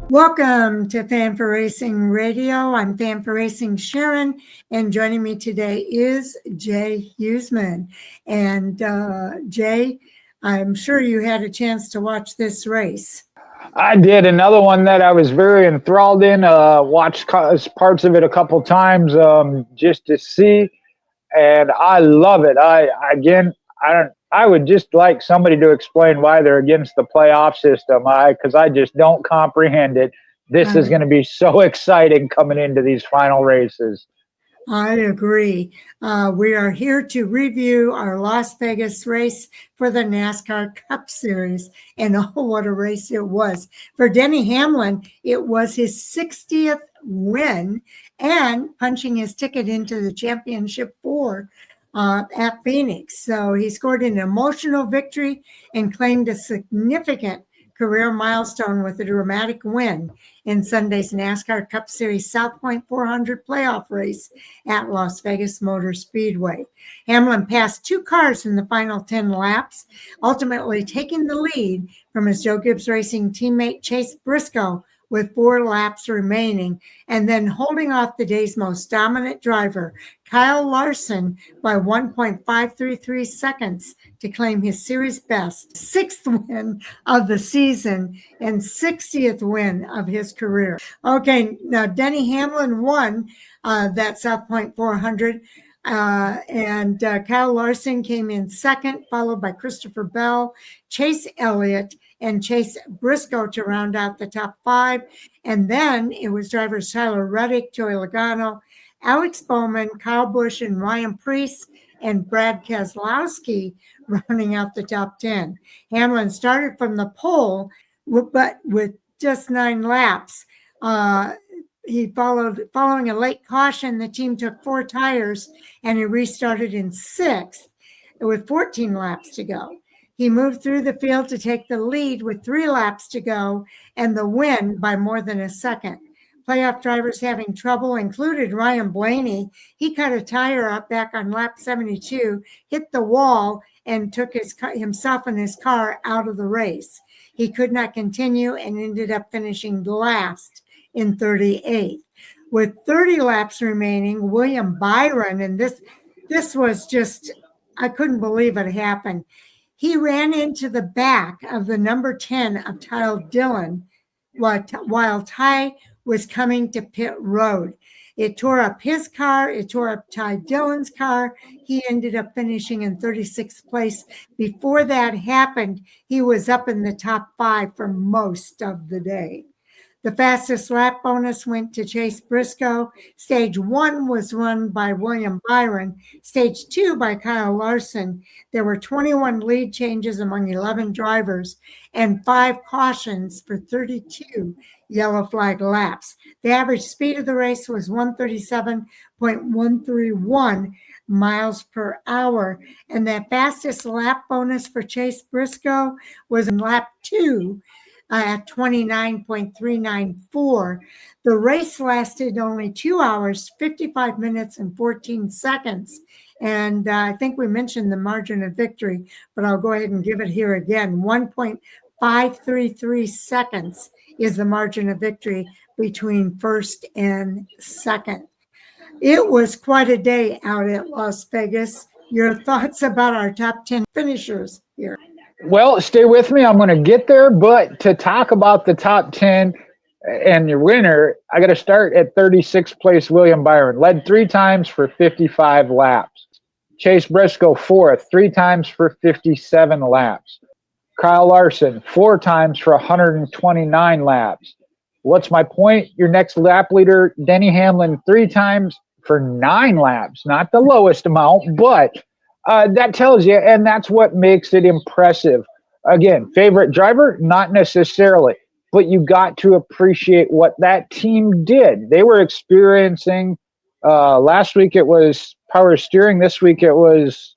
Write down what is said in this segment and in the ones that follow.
Welcome to Fan for Racing Radio. I'm Fan for Racing Sharon, and joining me today is Jay Huseman. And Jay, I'm sure you had a chance to watch this race. I did. Another one that I was very enthralled in. Watched parts of it a couple times just to see, and I love it. I would just like somebody to explain why they're against the playoff system. Because I just don't comprehend it. This is going to be so exciting coming into these final races. I agree. We are here to review our Las Vegas race for the NASCAR Cup Series. And oh, what a race it was. For Denny Hamlin, it was his 60th win and punching his ticket into the championship four at Phoenix. So he scored an emotional victory and claimed a significant career milestone with a dramatic win in Sunday's NASCAR Cup Series South Point 400 playoff race at Las Vegas Motor Speedway. Hamlin passed two cars in the final 10 laps, ultimately taking the lead from his Joe Gibbs Racing teammate Chase Briscoe with 4 laps remaining, and then holding off the day's most dominant driver, Kyle Larson, by 1.533 seconds to claim his series best 6th win of the season and 60th win of his career. Okay, now Denny Hamlin won that South Point 400. And Kyle Larson came in second, followed by Christopher Bell, Chase Elliott, and Chase Briscoe to round out the top 5. And then it was drivers Tyler Reddick, Joey Logano, Alex Bowman, Kyle Busch, and Ryan Preece, and Brad Keselowski rounding out the top 10. Hamlin started from the pole, but with just 9 laps. Following a late caution, the team took 4 tires and he restarted in 6th with 14 laps to go. He moved through the field to take the lead with 3 laps to go and the win by more than a second. Playoff drivers having trouble included Ryan Blaney. He cut a tire up back on lap 72, hit the wall, and took himself and his car out of the race. He could not continue and ended up finishing last in 38th. With 30 laps remaining, William Byron, and this was just, I couldn't believe it happened. He ran into the back of the number 10 of Ty Dillon while Ty was coming to pit road. It tore up his car. It tore up Ty Dillon's car. He ended up finishing in 36th place. Before that happened, he was up in the top 5 for most of the day. The fastest lap bonus went to Chase Briscoe. Stage 1 was run by William Byron. Stage 2 by Kyle Larson. There were 21 lead changes among 11 drivers and 5 cautions for 32 yellow flag laps. The average speed of the race was 137.131 miles per hour. And the fastest lap bonus for Chase Briscoe was in lap 2. At 29.394. The race lasted only 2 hours, 55 minutes, and 14 seconds. And I think we mentioned the margin of victory, but I'll go ahead and give it here again. 1.533 seconds is the margin of victory between first and second. It was quite a day out at Las Vegas. Your thoughts about our top 10 finishers here? Well, stay with me. I'm going to get there. But to talk about the top 10 and your winner, I got to start at 36th place, William Byron. Led 3 times for 55 laps. Chase Briscoe, 4th, 3 times for 57 laps. Kyle Larson, 4 times for 129 laps. What's my point? Your next lap leader, Denny Hamlin, 3 times for 9 laps. Not the lowest amount, but that tells you, and that's what makes it impressive. Again, favorite driver? Not necessarily, but you got to appreciate what that team did. They were experiencing, last week it was power steering. This week it was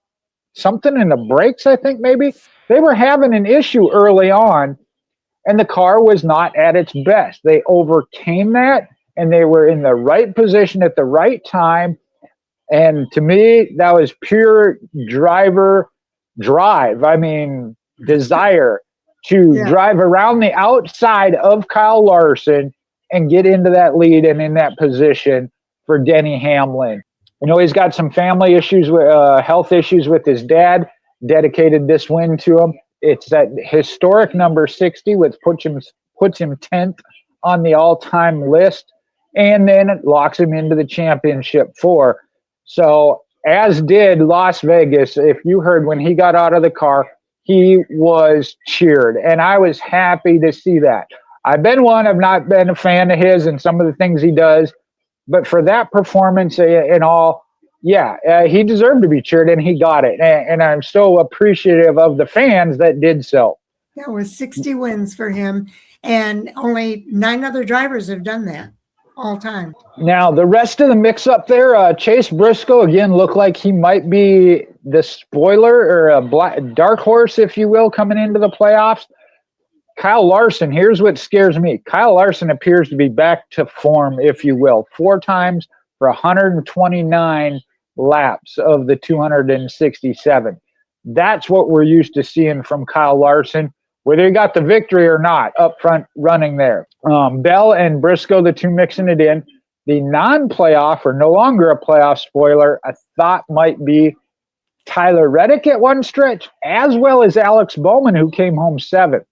something in the brakes, I think maybe. They were having an issue early on, and the car was not at its best. They overcame that, and they were in the right position at the right time. And to me, that was pure driver drive. I mean, desire. to drive around the outside of Kyle Larson and get into that lead and in that position for Denny Hamlin. I know he's got some family issues, with health issues with his dad. Dedicated this win to him. It's that historic number 60, which puts him 10th on the all-time list, and then it locks him into the championship 4. So, as did Las Vegas. If you heard when he got out of the car, he was cheered, and I was happy to see that. I've not been a fan of his and some of the things he does, but for that performance and all, he deserved to be cheered, and he got it. And I'm so appreciative of the fans that did so. That was 60 wins for him, and only 9 other drivers have done that all time. Now, the rest of the mix up there, Chase Briscoe, again, looked like he might be the spoiler or a dark horse, if you will, coming into the playoffs. Kyle Larson, here's what scares me. Kyle Larson appears to be back to form, if you will, 4 times for 129 laps of the 267. That's what we're used to seeing from Kyle Larson, whether he got the victory or not, up front running there. Bell and Briscoe, the two mixing it in. The non-playoff, or no longer a playoff spoiler, I thought might be Tyler Reddick at one stretch, as well as Alex Bowman, who came home 7th.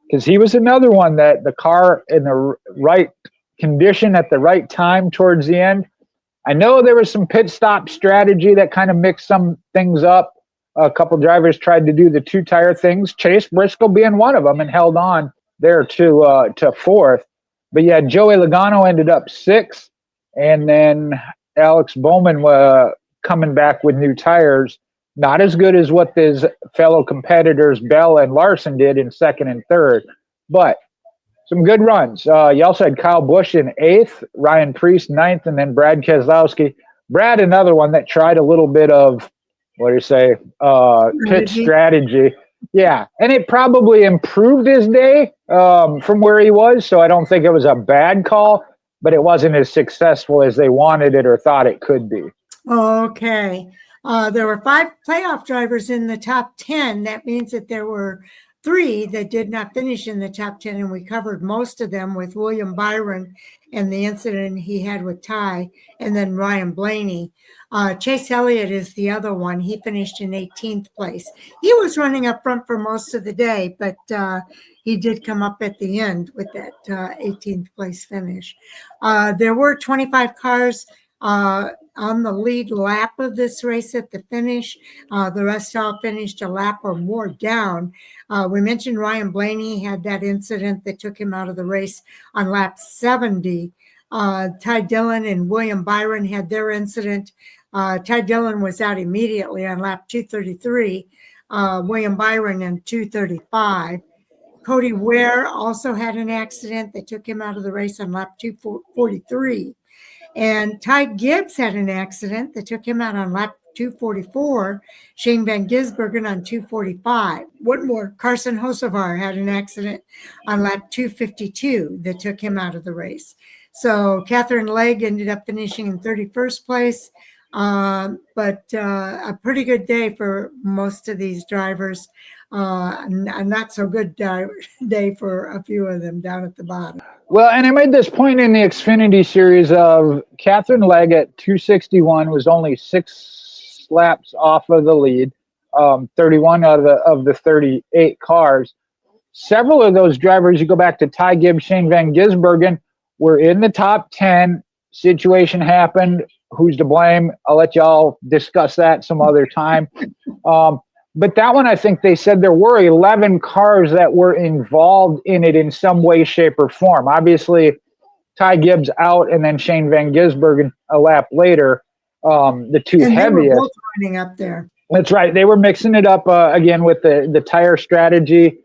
Because he was another one that the car in the right condition at the right time towards the end. I know there was some pit stop strategy that kind of mixed some things up. A couple drivers tried to do the 2-tire things, Chase Briscoe being one of them, and held on there to 4th. But yeah, Joey Logano ended up 6th, and then Alex Bowman coming back with new tires. Not as good as what his fellow competitors Bell and Larson did in 2nd and 3rd, but some good runs. You also had Kyle Busch in 8th, Ryan Preece 9th, and then Brad Keselowski. Brad, another one that tried a little bit of, pit strategy. Yeah, and it probably improved his day from where he was, so I don't think it was a bad call, but it wasn't as successful as they wanted it or thought it could be. Okay. There were 5 playoff drivers in the top 10. That means that there were 3 that did not finish in the top 10, and we covered most of them with William Byron and the incident he had with Ty, and then Ryan Blaney. Chase Elliott is the other one. He finished in 18th place. He was running up front for most of the day, but he did come up at the end with that 18th place finish. There were 25 cars on the lead lap of this race at the finish. The rest all finished a lap or more down. We mentioned Ryan Blaney had that incident that took him out of the race on lap 70. Ty Dillon and William Byron had their incident. Ty Dillon was out immediately on lap 233, William Byron in 235. Cody Ware also had an accident that took him out of the race on lap 243. And Ty Gibbs had an accident that took him out on lap 244. Shane Van Gisbergen on 245. One more, Carson Hocevar had an accident on lap 252 that took him out of the race. So Catherine Legg ended up finishing in 31st place. But a pretty good day for most of these drivers. A not so good day for a few of them down at the bottom. Well, and I made this point in the Xfinity series of Catherine Legg at 261 was only 6 laps off of the lead, 31 out of the 38 cars. Several of those drivers, you go back to Ty Gibbs, Shane Van Gisbergen, were in the top 10. Situation happened. Who's to blame? I'll let y'all discuss that some other time. But that one, I think they said there were 11 cars that were involved in it in some way, shape, or form. Obviously, Ty Gibbs out, and then Shane Van Gisbergen a lap later, the two and heaviest. They were both running up there. That's right. They were mixing it up again with the tire strategy.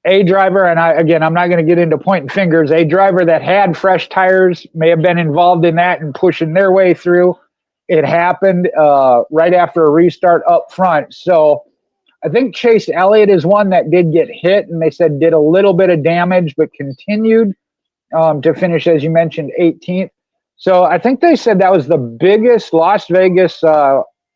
A driver, and I'm not going to get into pointing fingers, a driver that had fresh tires may have been involved in that and pushing their way through. It happened right after a restart up front. So I think Chase Elliott is one that did get hit, and they said did a little bit of damage, but continued to finish, as you mentioned, 18th. So I think they said that was the biggest Las Vegas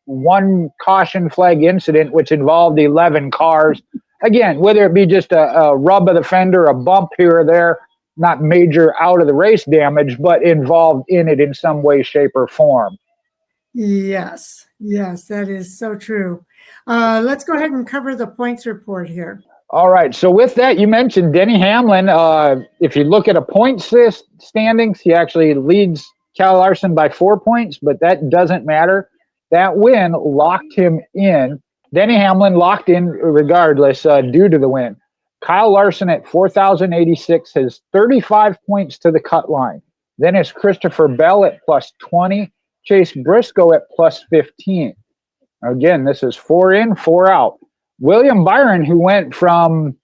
one caution flag incident, which involved 11 cars Again, whether it be just a rub of the fender, a bump here or there, not major out of the race damage, but involved in it in some way, shape, or form. Yes, yes, that is so true. Let's go ahead and cover the points report here. All right. So with that, you mentioned Denny Hamlin. If you look at a points standings, he actually leads Cal Larson by 4 points, but that doesn't matter. That win locked him in. Denny Hamlin locked in regardless due to the win. Kyle Larson at 4,086 has 35 points to the cut line. Then is Christopher Bell at plus 20, Chase Briscoe at plus 15. Again, this is 4 in, 4 out. William Byron, who went from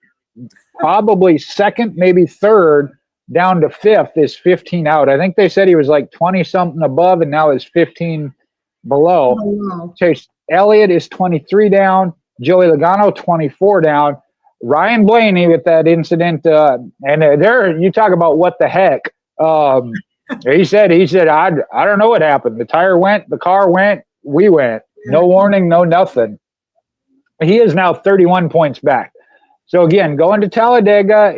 probably second, maybe third, down to fifth, is 15 out. I think they said he was like 20 something above, and now is 15 below. Oh, wow. Chase Elliott is 23 down. Joey Logano 24 down. Ryan Blaney with that incident, and there you talk about what the heck. He said, I don't know what happened. The tire went, the car went, we went. No warning, no nothing. He is now 31 points back. So again, going to Talladega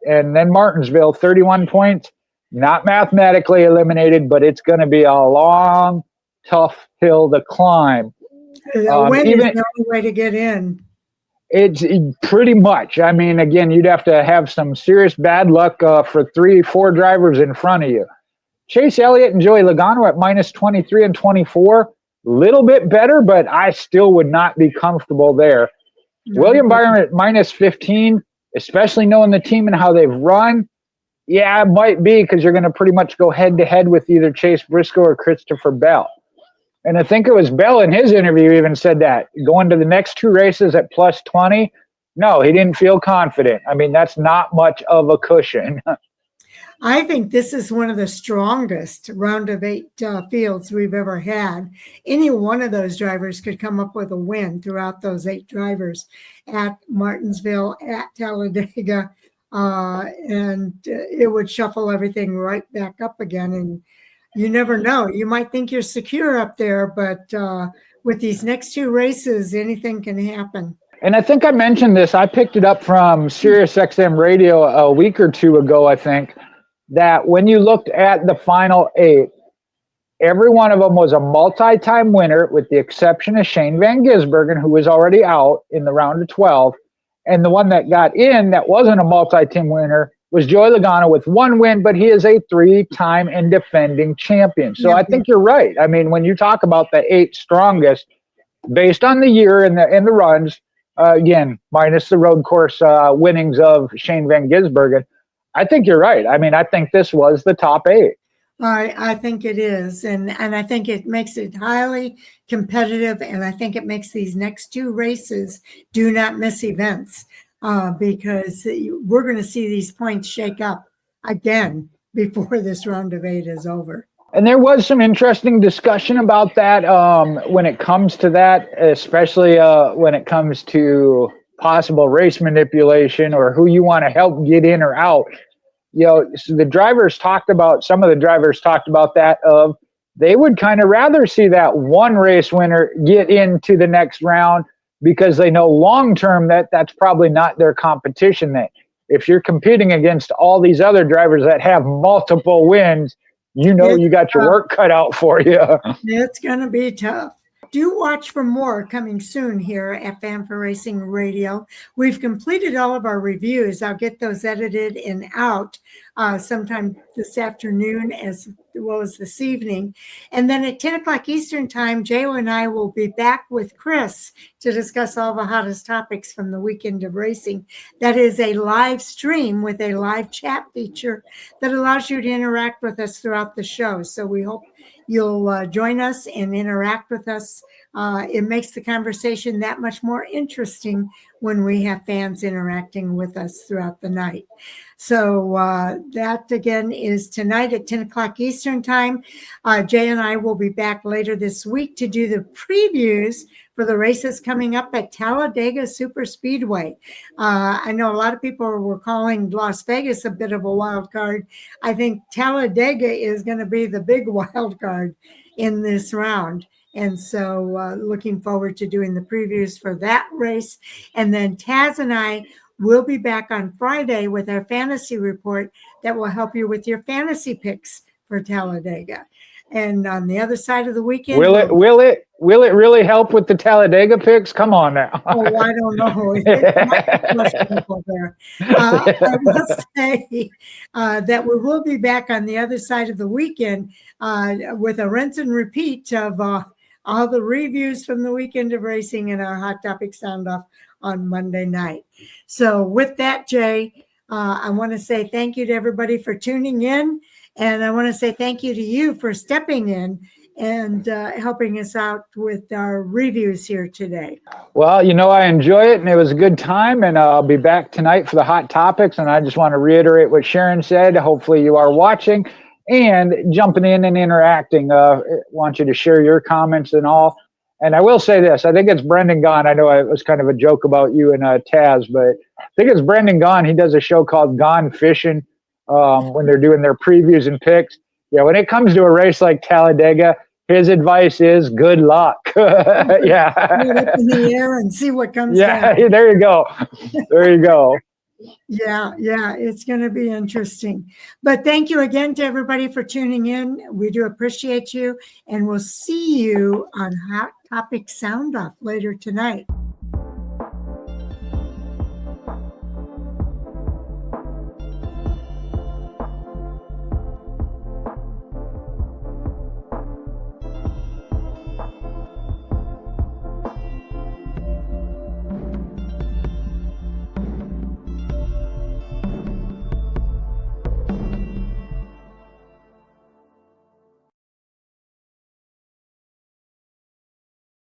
and then Martinsville, 31 points, not mathematically eliminated, but it's going to be a long, tough hill to climb. The win is the only way to get in. It's pretty much. I mean, again, you'd have to have some serious bad luck for 3-4 drivers in front of you. Chase Elliott and Joey Logano at minus 23 and 24. Little bit better, but I still would not be comfortable there. No. William Byron at minus 15, especially knowing the team and how they've run. Yeah, it might be because you're going to pretty much go head-to-head with either Chase Briscoe or Christopher Bell. And I think it was Bell in his interview even said that. Going to the next 2 races at plus 20, no, he didn't feel confident. I mean, that's not much of a cushion. I think this is one of the strongest round of 8 fields we've ever had. Any one of those drivers could come up with a win throughout those 8 drivers at Martinsville, at Talladega, and it would shuffle everything right back up again. And you never know. You might think you're secure up there, but with these next 2 races, anything can happen. And I think I mentioned this. I picked it up from Sirius XM Radio a week or 2 ago, I think, that when you looked at the final 8, every one of them was a multi-time winner with the exception of Shane Van Gisbergen, who was already out in the round of 12. And the one that got in that wasn't a multi-team winner was Joey Logano with 1 win, but he is a 3-time and defending champion. So I think you're right. I mean, when you talk about the 8 strongest, based on the year and the runs, again, minus the road course winnings of Shane Van Gisbergen, I think you're right. I mean, I think this was the top 8. I think it is. And I think it makes it highly competitive. And I think it makes these next 2 races do not miss events because we're going to see these points shake up again before this round of 8 is over. And there was some interesting discussion about that when it comes to that, especially when it comes to possible race manipulation or who you want to help get in or out. You know, so some of the drivers talked about that of they would kind of rather see that one race winner get into the next round because they know long-term that's probably not their competition. That if you're competing against all these other drivers that have multiple wins, you know you got your work cut out for you. It's going to be tough. Do watch for more coming soon here at Fan for Racing Radio. We've completed all of our reviews. I'll get those edited and out sometime this afternoon as well as this evening. And then at 10 o'clock Eastern time, Jay and I will be back with Chris to discuss all the hottest topics from the weekend of racing. That is a live stream with a live chat feature that allows you to interact with us throughout the show. So we hope you'll join us and interact with us. It makes the conversation that much more interesting when we have fans interacting with us throughout the night. So that, again, is tonight at 10 o'clock Eastern time. Jay and I will be back later this week to do the previews for the races coming up at Talladega Super Speedway. I know a lot of people were calling Las Vegas a bit of a wild card. I think Talladega is going to be the big wild card in this round. And so looking forward to doing the previews for that race. And then Taz and I will be back on Friday with our fantasy report that will help you with your fantasy picks for Talladega. And on the other side of the weekend, will it really help with the Talladega picks? Come on now. Oh, I don't know. It might be questionable there. I will say that we will be back on the other side of the weekend with a rinse and repeat of all the reviews from the weekend of racing and our Hot Topic Sound Off on Monday night. So with that, Jay, I want to say thank you to everybody for tuning in. And I want to say thank you to you for stepping in and helping us out with our reviews here today. Well, I enjoy it, and it was a good time, and I'll be back tonight for the Hot Topics, and I just want to reiterate what Sharon said. Hopefully you are watching and jumping in and interacting. I want you to share your comments and all. And I will say this, I think it's Brendan Gaughan. I know it was kind of a joke about you and Taz, but I think it's Brendan Gaughan. He does a show called Gone Fishing when they're doing their previews and picks. Yeah, when it comes to a race like Talladega, his advice is good luck. Yeah. Put it up in the air and see what comes Yeah, down. there you go. There you go. Yeah, it's going to be interesting. But thank you again to everybody for tuning in. We do appreciate you, and we'll see you on Hot Topic Sound Off later tonight.